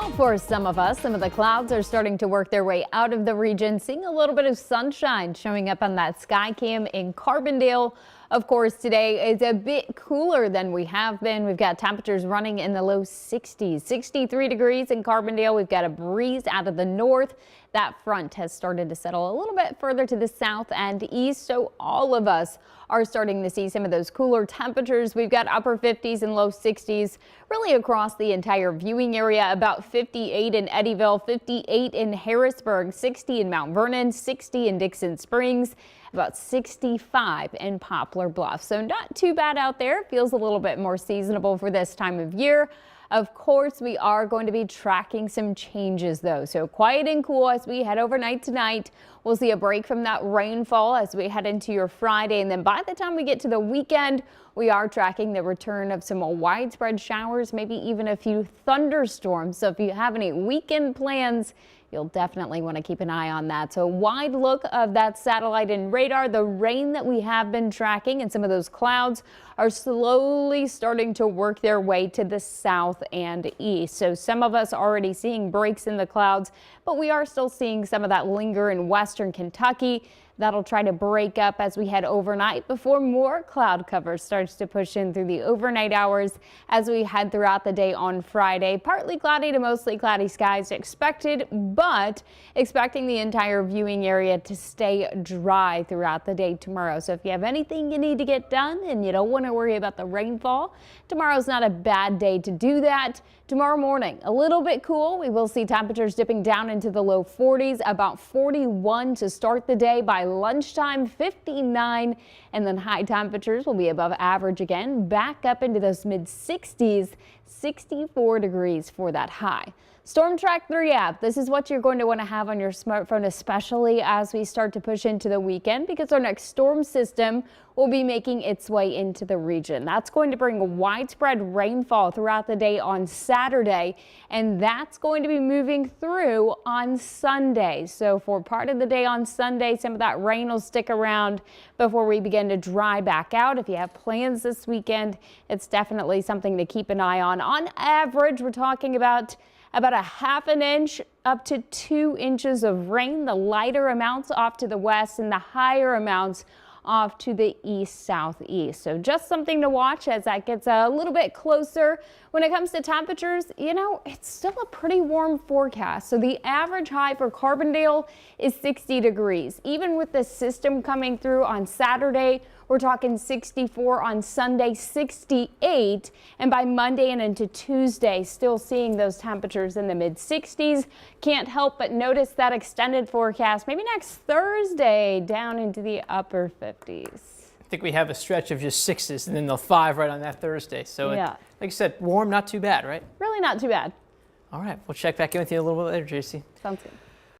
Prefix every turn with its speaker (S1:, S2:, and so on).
S1: Well, for some of us, some of the clouds are starting to work their way out of the region, seeing a little bit of sunshine showing up on that sky cam in Carbondale. Of course, today is a bit cooler than we have been. We've got temperatures running in the low 60s, 63 degrees in Carbondale. We've got a breeze out of the north. That front has started to settle a little bit further to the south and east, so all of us are starting to see some of those cooler temperatures. We've got upper 50s and low 60s really across the entire viewing area. About 58 in Eddyville, 58 in Harrisburg, 60 in Mount Vernon, 60 in Dixon Springs, about 65 in Poplar Bluff. So not too bad out there. Feels a little bit more seasonable for this time of year. Of course, we are going to be tracking some changes, though. So quiet and cool as we head overnight tonight. We'll see a break from that rainfall as we head into your Friday. And then by the time we get to the weekend, we are tracking the return of some widespread showers, maybe even a few thunderstorms. So if you have any weekend plans, you'll definitely want to keep an eye on that. So a wide look of that satellite and radar. The rain that we have been tracking and some of those clouds are slowly starting to work their way to the south and east. So some of us already seeing breaks in the clouds, but we are still seeing some of that linger in western Kentucky. That'll try to break up as we head overnight before more cloud cover starts to push in through the overnight hours as we head throughout the day on Friday. Partly cloudy to mostly cloudy skies expected, but expecting the entire viewing area to stay dry throughout the day tomorrow. So if you have anything you need to get done and you don't want to worry about the rainfall, tomorrow's not a bad day to do that. Tomorrow morning, a little bit cool. We will see temperatures dipping down into the low 40s, about 41 to start the day. By lunchtime, 59, and then high temperatures will be above average again, back up into those mid 60s, 64 degrees for that high. Storm Track 3 app. This is what you're going to want to have on your smartphone, especially as we start to push into the weekend, because our next storm system will be making its way into the region. That's going to bring widespread rainfall throughout the day on Saturday, and that's going to be moving through on Sunday. So for part of the day on Sunday, some of that rain will stick around before we begin to dry back out. If you have plans this weekend, it's definitely something to keep an eye on. On average, we're talking about a half an inch up to 2 inches of rain. The lighter amounts off to the west and the higher amounts off to the east southeast. So just something to watch as that gets a little bit closer. When it comes to temperatures, you know, it's still a pretty warm forecast. So the average high for Carbondale is 60 degrees. Even with the system coming through on Saturday, we're talking 64 on Sunday, 68, and by Monday and into Tuesday, still seeing those temperatures in the mid 60s. Can't help but notice that extended forecast maybe next Thursday down into the upper 50s.
S2: I think we have a stretch of just 6s and then the 5 right on that Thursday. So
S1: yeah,
S2: like I said, warm, not too bad, right?
S1: Really not too bad.
S2: All right, we'll check back in with you a little bit later, Jacie.
S1: Sounds good.